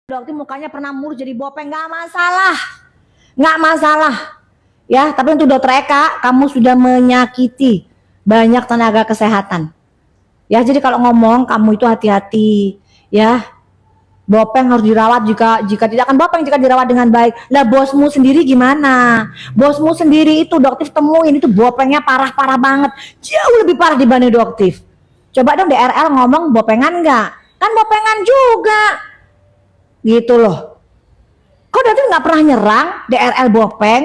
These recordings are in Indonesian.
Dokter mukanya pernah murung jadi bopeng, nggak masalah, nggak masalah ya. Tapi untuk dokter Eka, kamu sudah menyakiti banyak tenaga kesehatan ya. Jadi kalau ngomong kamu itu hati-hati ya. Bopeng harus dirawat, jika tidak akan bopeng jika dirawat dengan baik. Lah bosmu sendiri gimana? Bosmu sendiri itu dokter temuin itu bopengnya parah-parah banget, jauh lebih parah dibanding dokter. Coba dong DRL ngomong bopengan nggak? Kan bopengan juga gitu loh. Kok dokter nggak pernah nyerang DRL bopeng?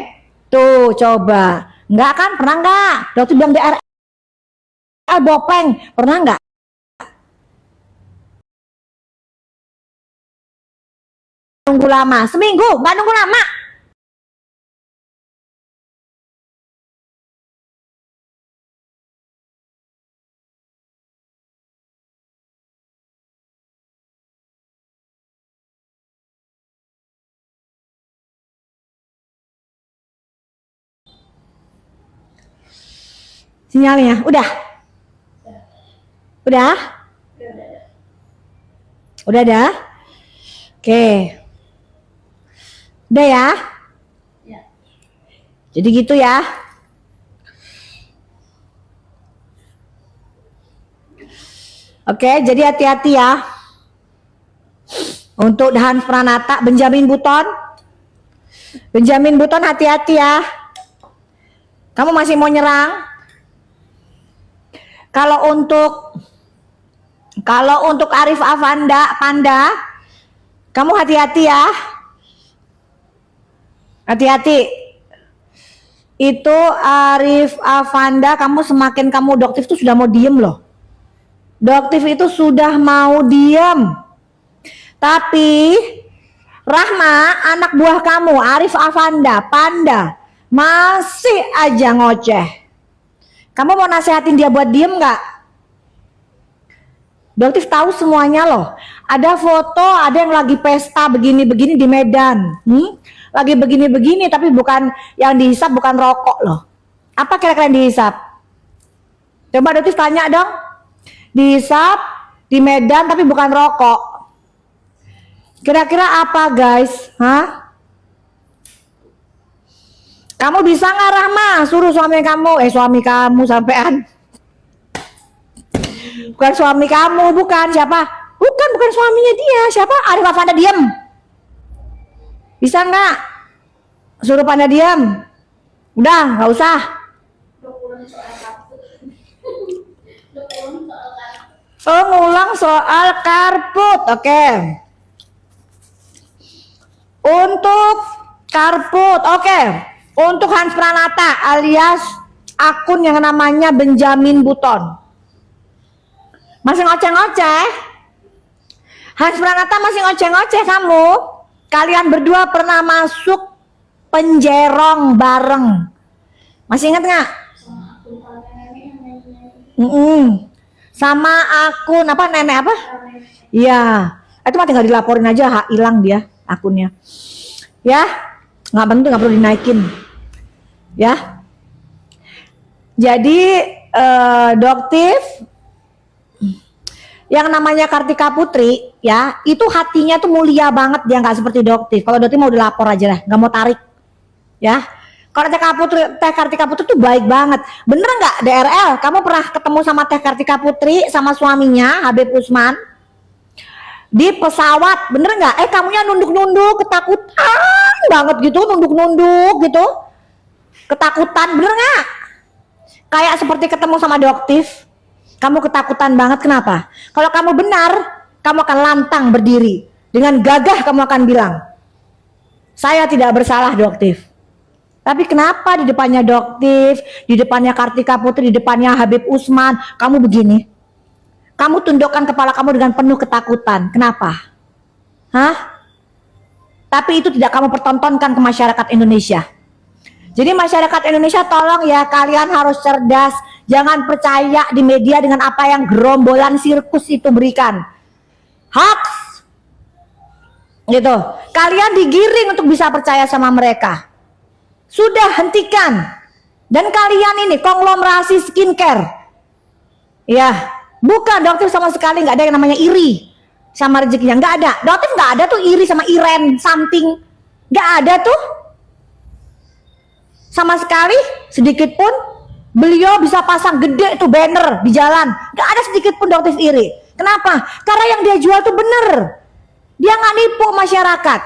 Tuh coba, nggak kan? Pernah nggak dokter bilang DRL bopeng? Pernah nggak? Nunggu lama, seminggu nggak nunggu lama. Sinyalnya udah udah ada. Oke, udah ya. Jadi gitu ya. Oke, jadi hati-hati ya. Untuk Hans Pranata, Benjamin Button hati-hati ya. Kamu masih mau nyerang? Kalau untuk Arif Panda, kamu hati-hati ya. Hati-hati. Itu Arif Avanda, kamu semakin kamu doktif tuh sudah mau diem loh. Doktif itu sudah mau diem. Tapi Rahma, anak buah kamu, Arif Avanda, Panda, masih aja ngoceh. Kamu mau nasehatin dia buat diem nggak? Doktif tahu semuanya loh. Ada foto, ada yang lagi pesta begini-begini di Medan. Lagi begini-begini, tapi bukan yang dihisap, bukan rokok loh. Apa kira-kira yang dihisap? Coba Doktif tanya dong. Dihisap di Medan, tapi bukan rokok. Kira-kira apa guys? Hah? Kamu bisa nggak Rahma suruh suami kamu sampean? Bukan suami kamu, bukan siapa? Bukan suaminya dia. Siapa? Arif Avanda diam. Bisa nggak? Suruh Panda diam. Udah, nggak usah. Oh, ngulang soal karput. Oke. Untuk karput, oke. Untuk Hans Pranata alias akun yang namanya Benjamin Button. Masih ngoceh-ngoceh? Hans Pranata masih ngoceh-ngoceh kamu? Kalian berdua pernah masuk penjerong bareng. Masih ingat nggak? Sama akun apa nenek apa? Iya. Itu mah tinggal dilaporin aja, hilang dia akunnya. Ya, nggak penting, nggak perlu dinaikin. Ya. Jadi doktif yang namanya Kartika Putri ya, itu hatinya tuh mulia banget, dia nggak seperti doktif. Kalau doktif mau dilapor aja lah, nggak mau tarik ya. Kalau Teh Kartika Putri tuh baik banget. Bener nggak DRL? Kamu pernah ketemu sama Teh Kartika Putri sama suaminya Habib Usman di pesawat? Bener nggak? Kamunya nunduk-nunduk, ketakutan banget gitu, nunduk-nunduk gitu, ketakutan. Bener nggak? Kayak seperti ketemu sama doktif. Kamu ketakutan banget, kenapa? Kalau kamu benar, kamu akan lantang berdiri. Dengan gagah kamu akan bilang, saya tidak bersalah doktif. Tapi kenapa di depannya doktif, di depannya Kartika Putri, di depannya Habib Usman, kamu begini? Kamu tundukkan kepala kamu dengan penuh ketakutan. Kenapa? Hah? Tapi itu tidak kamu pertontonkan ke masyarakat Indonesia. Jadi masyarakat Indonesia tolong ya, kalian harus cerdas. Jangan percaya di media dengan apa yang gerombolan sirkus itu berikan. Hoax. Gitu. Kalian digiring untuk bisa percaya sama mereka. Sudah, hentikan. Dan kalian ini konglomerasi skincare. Ya, bukan dokter sama sekali nggak ada yang namanya iri. sama rezekinya. Nggak ada. Doktif nggak ada tuh iri sama Iren something. Nggak ada tuh. Sama sekali, sedikit pun. Beliau bisa pasang gede tuh banner di jalan. Nggak ada sedikit pun Doktif iri. Kenapa? Karena yang dia jual tuh bener. Dia nggak nipu masyarakat.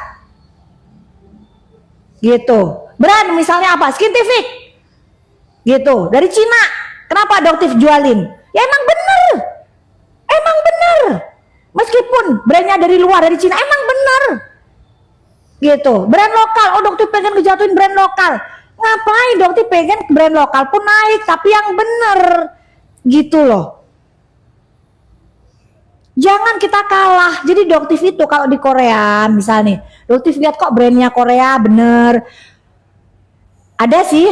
Gitu. Brand misalnya apa? Skintific. Gitu. Dari Cina. Kenapa Doktif jualin? Ya emang bener. Emang bener. Meskipun brandnya dari luar, dari Cina, emang bener. Gitu. Brand lokal. Oh Doktif pengen ngejatuhin brand lokal. Ngapain Doktif pengen brand lokal pun naik, tapi yang bener. Gitu loh. Jangan kita kalah. Jadi Doktif itu kalau di Korea misalnya, Doktif lihat kok brandnya Korea bener. Ada sih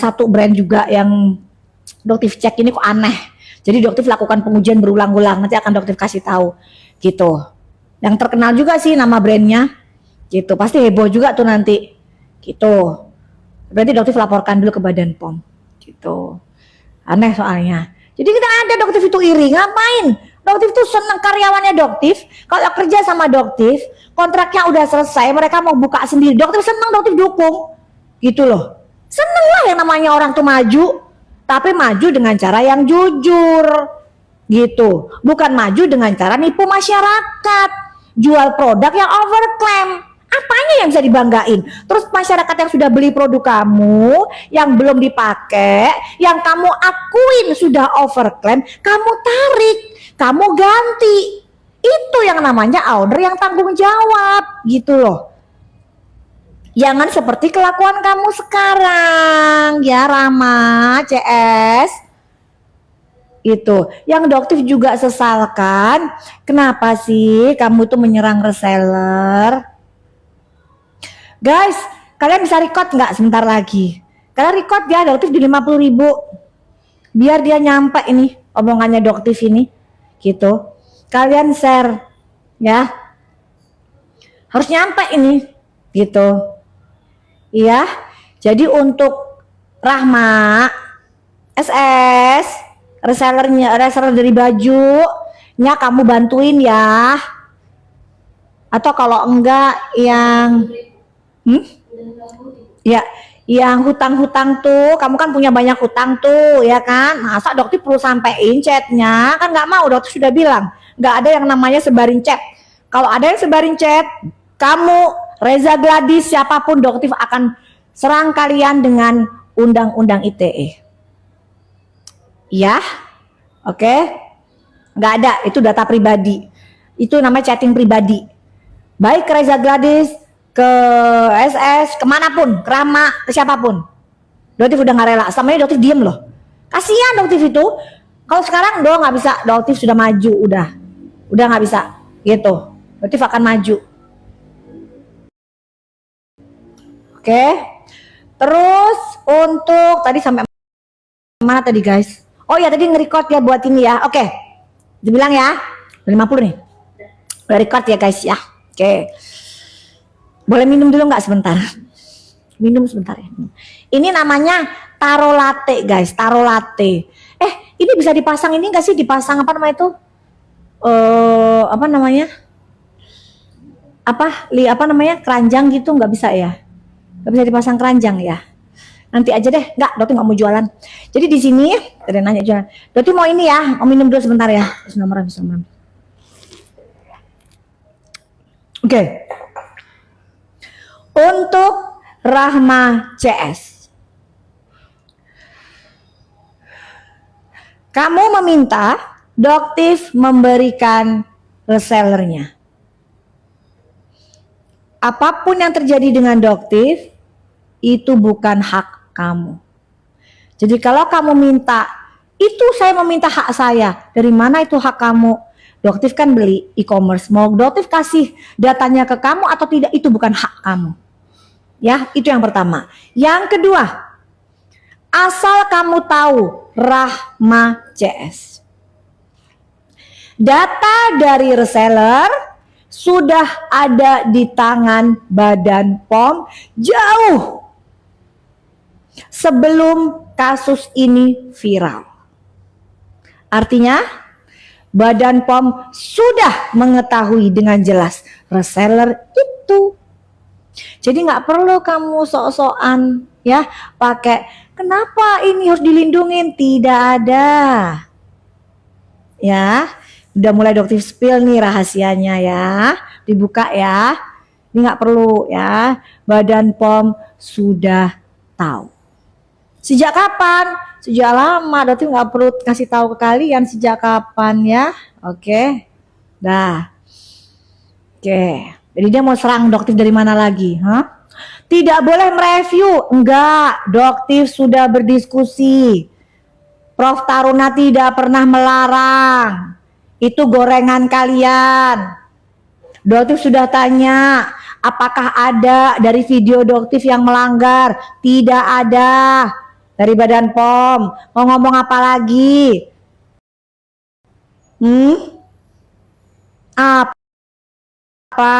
satu brand juga yang Doktif cek ini kok aneh. Jadi Doktif lakukan pengujian berulang-ulang. Nanti akan Doktif kasih tahu. Gitu. Yang terkenal juga sih nama brandnya. Gitu. Pasti heboh juga tuh nanti. Gitu. Berarti Doktif laporkan dulu ke Badan POM. Gitu. Aneh soalnya. Jadi kita ada Doktif itu iri. Ngapain? Doktif tuh seneng karyawannya Doktif. Kalau kerja sama Doktif, kontraknya udah selesai, mereka mau buka sendiri. Doktif seneng, Doktif dukung. Gitu loh. Seneng lah yang namanya orang tuh maju. Tapi maju dengan cara yang jujur. Gitu. Bukan maju dengan cara nipu masyarakat. Jual produk yang overclaim. Apanya yang bisa dibanggain? Terus masyarakat yang sudah beli produk kamu, yang belum dipakai, yang kamu akuin sudah overclaim, kamu tarik, kamu ganti. Itu yang namanya owner yang tanggung jawab. Gitu loh. Jangan seperti kelakuan kamu sekarang, ya Rama, CS. Itu. Yang Doktif juga sesalkan, kenapa sih kamu tuh menyerang reseller? Guys, kalian bisa record nggak sebentar lagi? Kalian record ya Doktif di 50.000. Biar dia nyampe ini omongannya Doktif ini. Gitu. Kalian share ya. Harus nyampe ini. Gitu. Iya, jadi untuk Rahma, SS, reseller dari bajunya kamu bantuin ya. Atau kalau enggak yang, ya, yang hutang-hutang tuh, kamu kan punya banyak hutang tuh, ya kan? Masa Doktif perlu sampein chatnya? Kan nggak mau, Doktif sudah bilang, nggak ada yang namanya sebarin chat. Kalau ada yang sebarin chat, kamu Reza Gladys siapapun Doktif akan serang kalian dengan undang-undang ITE. Ya, oke? Nggak ada, itu data pribadi. Itu namanya chatting pribadi. Baik ke Reza Gladys, ke SS, kemanapun, ke Rama, ke siapapun. Doktif udah nggak rela. Selama ini Doktif diem loh. Kasihan Doktif itu. Kalau sekarang nggak bisa. Doktif sudah maju, udah nggak bisa. Gitu. Doktif akan maju. Oke. Terus untuk tadi sampai mana tadi guys? Oh ya tadi nge-record ya buat ini ya. Oke. Dibilang ya. 50 nih. Udah record ya guys ya. Oke. Boleh minum dulu nggak sebentar? Minum sebentar ya. Ini namanya taro latte guys. Taro latte. Ini bisa dipasang ini nggak sih? Dipasang apa namanya itu? Apa namanya? Apa namanya? Keranjang gitu nggak bisa ya? Gak bisa dipasang keranjang ya. Nanti aja deh. Enggak, Doti nggak mau jualan. Jadi di sini ada nanya jualan. Doti mau ini ya, mau minum dulu sebentar ya. Bismillahirrahmanirrahim. Oke. Untuk Rahma CS. Kamu meminta Doktif memberikan resellernya. Apapun yang terjadi dengan Doktif, itu bukan hak kamu. Jadi kalau kamu minta, itu saya meminta hak saya. Dari mana itu hak kamu? Doktif kan beli e-commerce. Mau Doktif kasih datanya ke kamu atau tidak, itu bukan hak kamu. Ya, itu yang pertama. Yang kedua, asal kamu tahu Rahma CS. Data dari reseller sudah ada di tangan Badan POM jauh sebelum kasus ini viral. Artinya Badan POM sudah mengetahui dengan jelas reseller itu. Jadi nggak perlu kamu sok-sokan ya pakai kenapa ini harus dilindungin, tidak ada. Ya, udah mulai dokter spill nih rahasianya ya, dibuka ya. Ini nggak perlu ya, Badan POM sudah tahu. Sejak kapan? Sejak lama, dokter nggak perlu kasih tahu ke kalian sejak kapan ya. Oke, dah. Oke, jadi dia mau serang dokter dari mana lagi? Tidak boleh mereview, enggak. Dokter sudah berdiskusi. Prof Taruna tidak pernah melarang. Itu gorengan kalian. Dokter sudah tanya, apakah ada dari video dokter yang melanggar? Tidak ada. Dari Badan POM. Mau ngomong apa lagi? Apa?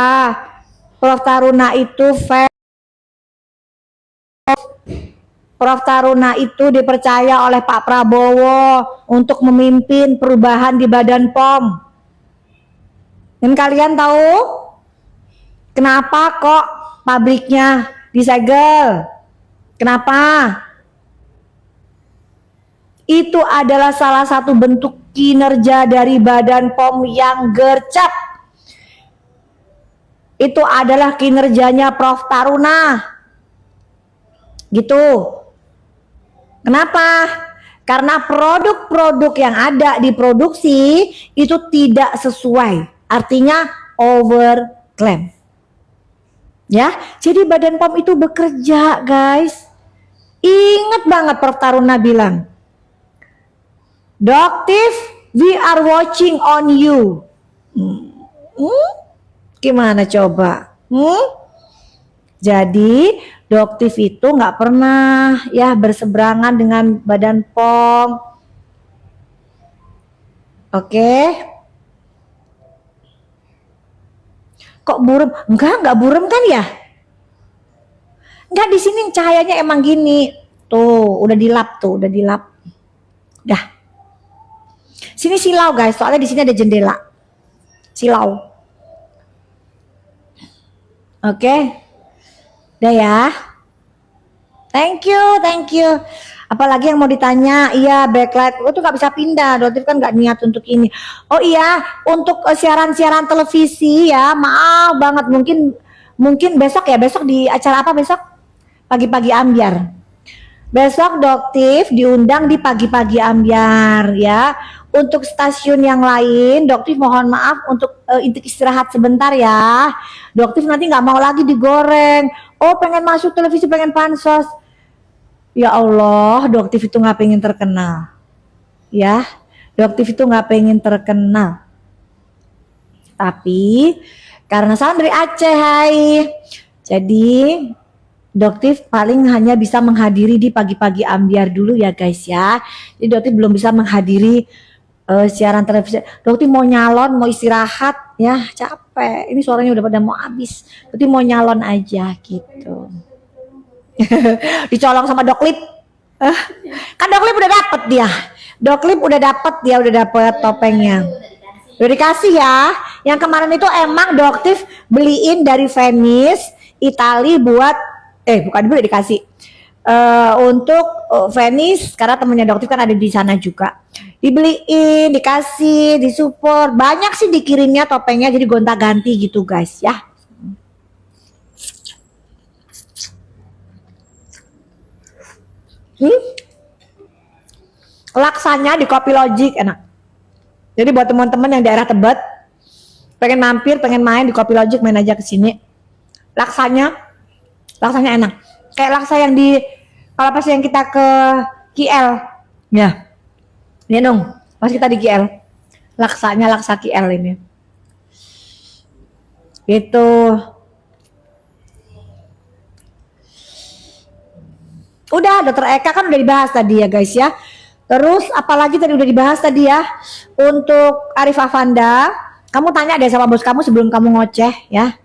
Prof Taruna itu Prof Taruna itu dipercaya oleh Pak Prabowo untuk memimpin perubahan di Badan POM. Dan kalian tahu kenapa kok pabriknya disegel? Kenapa? Itu adalah salah satu bentuk kinerja dari Badan POM yang gercep. Itu adalah kinerjanya Prof Taruna. Gitu. Kenapa? Karena produk-produk yang ada diproduksi itu tidak sesuai. Artinya overclaim. Ya, jadi Badan POM itu bekerja, guys. Ingat banget Prof Taruna bilang, Doktif, we are watching on you. Gimana coba? Jadi Doktif itu nggak pernah ya berseberangan dengan Badan POM. Oke. Kok buram? Enggak buram kan ya? Enggak, di sini cahayanya emang gini. Tuh, udah dilap tuh, udah dilap. Dah. Sini silau guys, soalnya di sini ada jendela. Silau. Oke. Udah ya. Thank you. Apalagi yang mau ditanya? Iya, backlight. Itu nggak bisa pindah. Dokter kan nggak niat untuk ini. Oh iya, untuk siaran-siaran televisi ya. Maaf banget. Mungkin besok ya. Besok di acara apa besok? Pagi-pagi ambiar. Besok Doktif diundang di pagi-pagi ambiar ya. Untuk stasiun yang lain, Doktif mohon maaf untuk istirahat sebentar ya. Doktif nanti nggak mau lagi digoreng. Oh, pengen masuk televisi, pengen pansos. Ya Allah, Doktif itu nggak pengen terkenal. Ya, Doktif itu nggak pengen terkenal. Tapi karena salam dari Aceh, hai. Jadi Doktif paling hanya bisa menghadiri di pagi-pagi ambiar dulu ya guys ya. Jadi Doktif belum bisa menghadiri siaran televisi. Doktif mau nyalon, mau istirahat ya, capek. Ini suaranya udah pada mau habis. Doktif mau nyalon aja gitu. Dicolong sama Doklip. Kan Doklip udah dapet dia. Doklip udah dapet topengnya. Udah dikasih ya. Yang kemarin itu emang Doktif beliin dari Venice, Itali buat bukan dulu dikasih untuk Venice karena temennya Doktif kan ada di sana juga. Dibeliin, dikasih, disupport. Banyak sih dikirimnya topengnya, jadi gonta-ganti gitu guys ya. Laksanya di Kopi Logic enak. Jadi buat teman-teman yang daerah Tebet pengen mampir, pengen main di Kopi Logic, main aja ke sini. Laksanya enak. Kayak laksa yang di kalau pas yang kita ke KL. Ya. Ini dong, pas kita di KL. Laksanya laksa KL ini. Gitu. Udah, Dokter Eka kan udah dibahas tadi ya guys ya. Terus apalagi tadi udah dibahas tadi ya. Untuk Arif Afanda, kamu tanya deh sama bos kamu sebelum kamu ngoceh ya.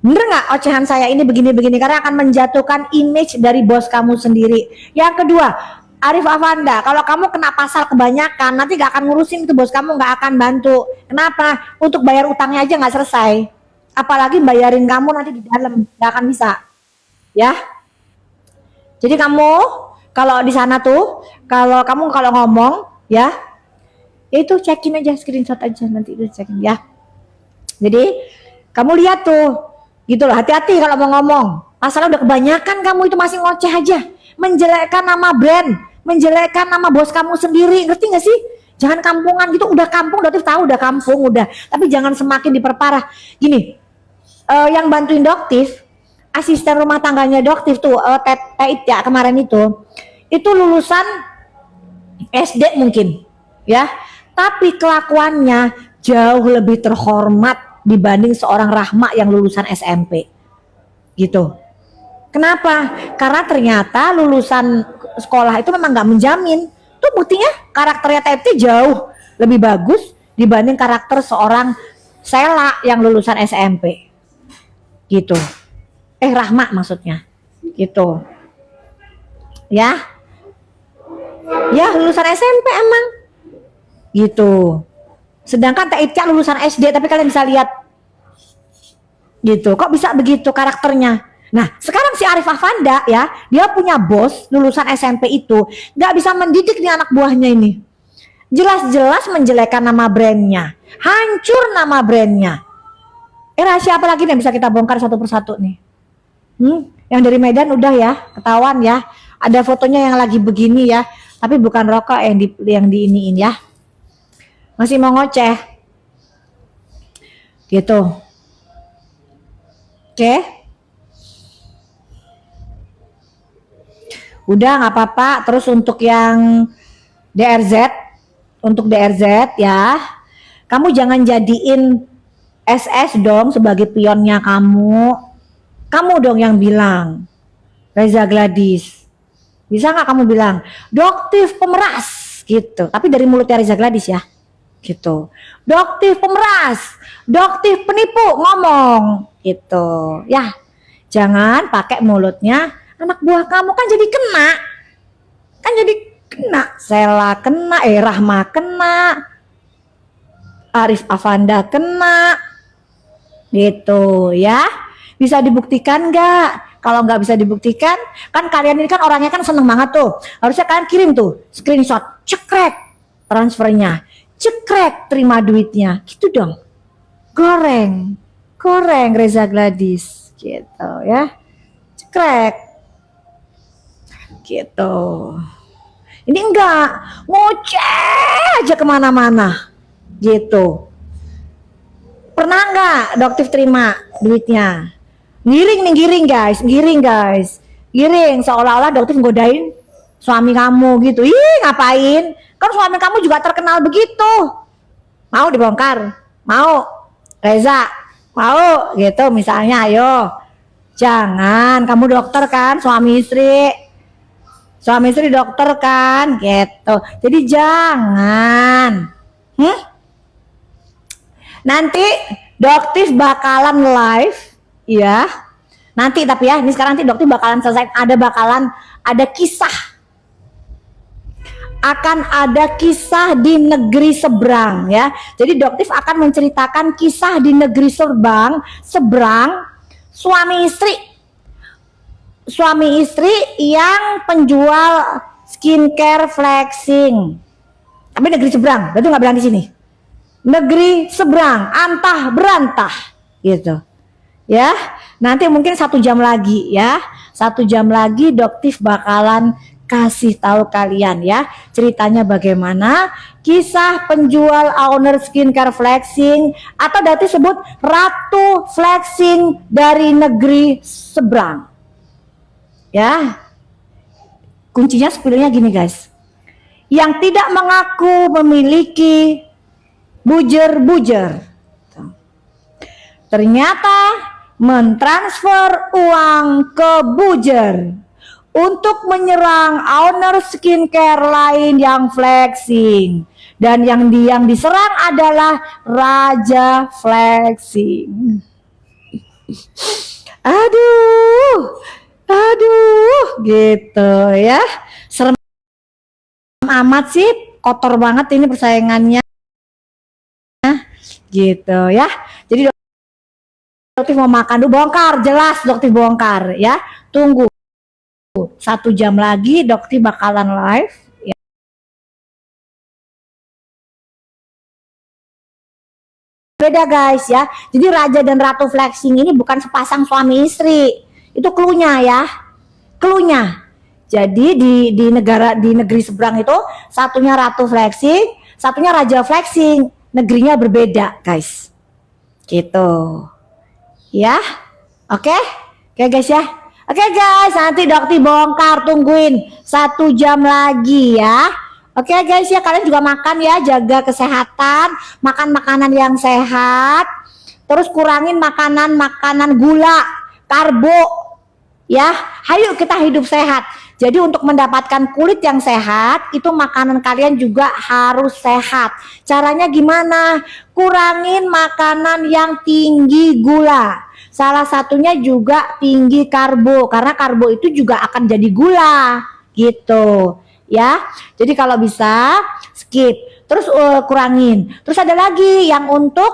Bener nggak ocehan saya ini begini-begini, karena akan menjatuhkan image dari bos kamu sendiri. Yang kedua, Arif Afanda, kalau kamu kena pasal kebanyakan, nanti gak akan ngurusin itu bos kamu, gak akan bantu. Kenapa? Untuk bayar utangnya aja gak selesai. Apalagi bayarin kamu nanti di dalam, gak akan bisa. Ya, jadi kamu kalau di sana tuh, kalau ngomong, ya, itu cekin aja, screenshot aja nanti itu cekin ya. Jadi kamu lihat tuh, gitu loh. Hati-hati kalau mau ngomong. Masalah udah kebanyakan kamu itu masih ngoceh aja, menjelekkan nama brand, menjelekkan nama bos kamu sendiri, ngerti gak sih? Jangan kampungan gitu, udah kampung, udah tahu udah kampung udah, tapi jangan semakin diperparah. Gini, yang bantuin Doktif, asisten rumah tangganya Doktif tuh, Tait ya kemarin itu lulusan SD mungkin, ya, tapi kelakuannya jauh lebih terhormat dibanding seorang Rahma yang lulusan SMP, gitu. Kenapa? Karena ternyata lulusan sekolah itu memang nggak menjamin. Tuh buktinya karakternya TFT jauh lebih bagus dibanding karakter seorang Sela yang lulusan SMP. Gitu. Rahma maksudnya. Gitu. Ya. Ya lulusan SMP emang. Gitu. Sedangkan TFT lulusan SD, tapi kalian bisa lihat. Gitu. Kok bisa begitu karakternya? Nah, sekarang si Arif Afanda ya, dia punya bos lulusan SMP itu, nggak bisa mendidik nih anak buahnya ini. Jelas-jelas menjelekkan nama brandnya, hancur nama brandnya. Rahasia apa lagi nih bisa kita bongkar satu persatu nih? Yang dari Medan udah ya, ketahuan ya. Ada fotonya yang lagi begini ya, tapi bukan rokok yang diiniin ya. Masih mau ngoceh. Gitu. Oke. Udah nggak apa-apa. Terus untuk yang DRZ ya, kamu jangan jadiin SS dong sebagai pionnya kamu. Kamu dong yang bilang, Reza Gladys. Bisa nggak kamu bilang, Doktif pemeras gitu. Tapi dari mulutnya Reza Gladys ya, gitu. Doktif pemeras, Doktif penipu ngomong, gitu. Ya, jangan pakai mulutnya. Anak buah kamu kan jadi kena, Sela kena, Rahma kena, Arif Afanda kena, gitu ya. Bisa dibuktikan nggak? Kalau nggak bisa dibuktikan, kan kalian ini kan orangnya kan seneng banget tuh. Harusnya kalian kirim tuh screenshot, cekrek transfernya, cekrek terima duitnya, gitu dong. Goreng Reza Gladys, gitu ya, cekrek. Gitu. Ini enggak, ngoceh aja kemana-mana, gitu. Pernah enggak Doktif terima duitnya? Giring guys, seolah-olah Doktif godain suami kamu gitu. Ih, ngapain? Kan suami kamu juga terkenal begitu. Mau dibongkar? Mau? Reza, mau gitu misalnya, ayo. Jangan, kamu dokter kan, suami istri dokter kan, gitu. Jadi jangan. Nanti Doktif bakalan live, ya. Nanti tapi ya, ini sekarang nanti Doktif bakalan selesai. Ada kisah. Akan ada kisah di negeri seberang, ya. Jadi Doktif akan menceritakan kisah di negeri seberang suami istri yang penjual skincare flexing. Tapi negeri seberang, berarti nggak bilang di sini. Negeri seberang, antah berantah, gitu. Ya, nanti mungkin 1 jam lagi ya. 1 jam lagi Doktif bakalan kasih tahu kalian ya ceritanya bagaimana kisah penjual owner skincare flexing atau Doktif sebut ratu flexing dari negeri seberang. Ya, kuncinya sebetulnya gini guys, yang tidak mengaku memiliki bujer-bujer ternyata mentransfer uang ke bujer untuk menyerang owner skincare lain yang flexing, dan yang diserang adalah Raja Flexing. Aduh, gitu ya. Serem amat sih, kotor banget ini persaingannya gitu ya. Jadi dokter mau makan dulu, bongkar jelas dokter bongkar ya. Tunggu 1 jam lagi dokter bakalan live ya. Beda guys ya. Jadi raja dan ratu flexing ini bukan sepasang suami istri. Itu cluenya ya. Cluenya. Jadi di negeri seberang itu satunya ratu flexing, satunya raja flexing. Negerinya berbeda, guys. Gitu. Ya. Oke? Oke guys ya. Oke guys, nanti dokter bongkar, tungguin 1 jam lagi ya. Oke guys ya, kalian juga makan ya, jaga kesehatan, makan makanan yang sehat, terus kurangin makanan gula, karbo, ya. Ayo kita hidup sehat. Jadi untuk mendapatkan kulit yang sehat, itu makanan kalian juga harus sehat. Caranya gimana? Kurangin makanan yang tinggi gula. Salah satunya juga tinggi karbo, karena karbo itu juga akan jadi gula, gitu. Ya, jadi kalau bisa skip, terus kurangin. Terus ada lagi yang untuk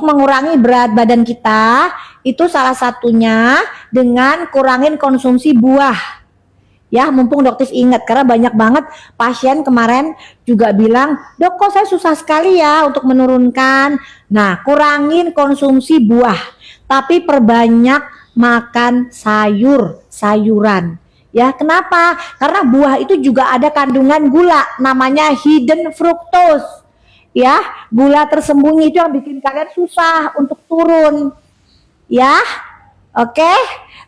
mengurangi berat badan kita, itu salah satunya dengan kurangin konsumsi buah. Ya, mumpung dokter ingat, karena banyak banget pasien kemarin juga bilang, dok kok saya susah sekali ya untuk menurunkan. Nah, kurangin konsumsi buah, tapi perbanyak makan sayuran. Ya, kenapa? Karena buah itu juga ada kandungan gula, namanya hidden fructose. Ya, gula tersembunyi itu yang bikin kalian susah untuk turun. Ya, oke.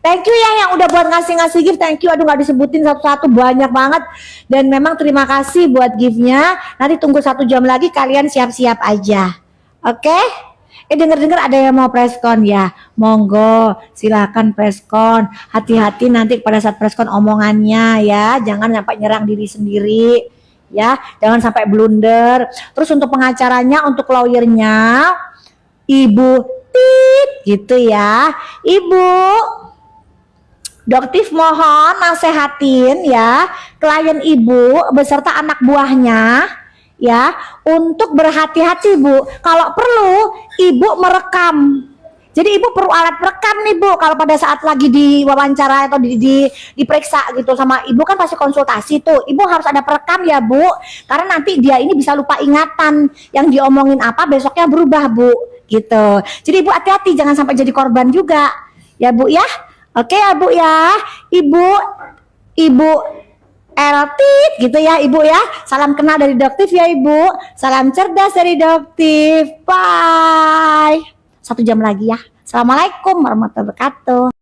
Thank you ya yang udah buat ngasih gift. Thank you. Aduh nggak disebutin satu-satu, banyak banget. Dan memang terima kasih buat giftnya. Nanti tunggu 1 jam lagi, kalian siap-siap aja. Oke? Denger-denger ada yang mau preskon ya. Monggo, silakan preskon. Hati-hati nanti pada saat preskon omongannya ya. Jangan sampai nyerang diri sendiri. Ya, jangan sampai blunder. Terus untuk pengacaranya, untuk lawyernya, Ibu Tit gitu ya. Ibu, dokter mohon nasehatin ya klien ibu beserta anak buahnya ya untuk berhati-hati Bu. Kalau perlu ibu merekam. Jadi ibu perlu alat perekam nih Bu, kalau pada saat lagi diwawancara atau diperiksa gitu sama ibu, kan pasti konsultasi tuh. Ibu harus ada perekam ya Bu, karena nanti dia ini bisa lupa ingatan yang diomongin apa besoknya berubah Bu, gitu. Jadi ibu hati-hati jangan sampai jadi korban juga ya Bu ya. Oke ya Bu ya, ibu Eltit gitu ya Ibu ya. Salam kenal dari Doktif ya Ibu. Salam cerdas dari Doktif. Bye. 1 jam lagi ya. Assalamualaikum warahmatullahi wabarakatuh.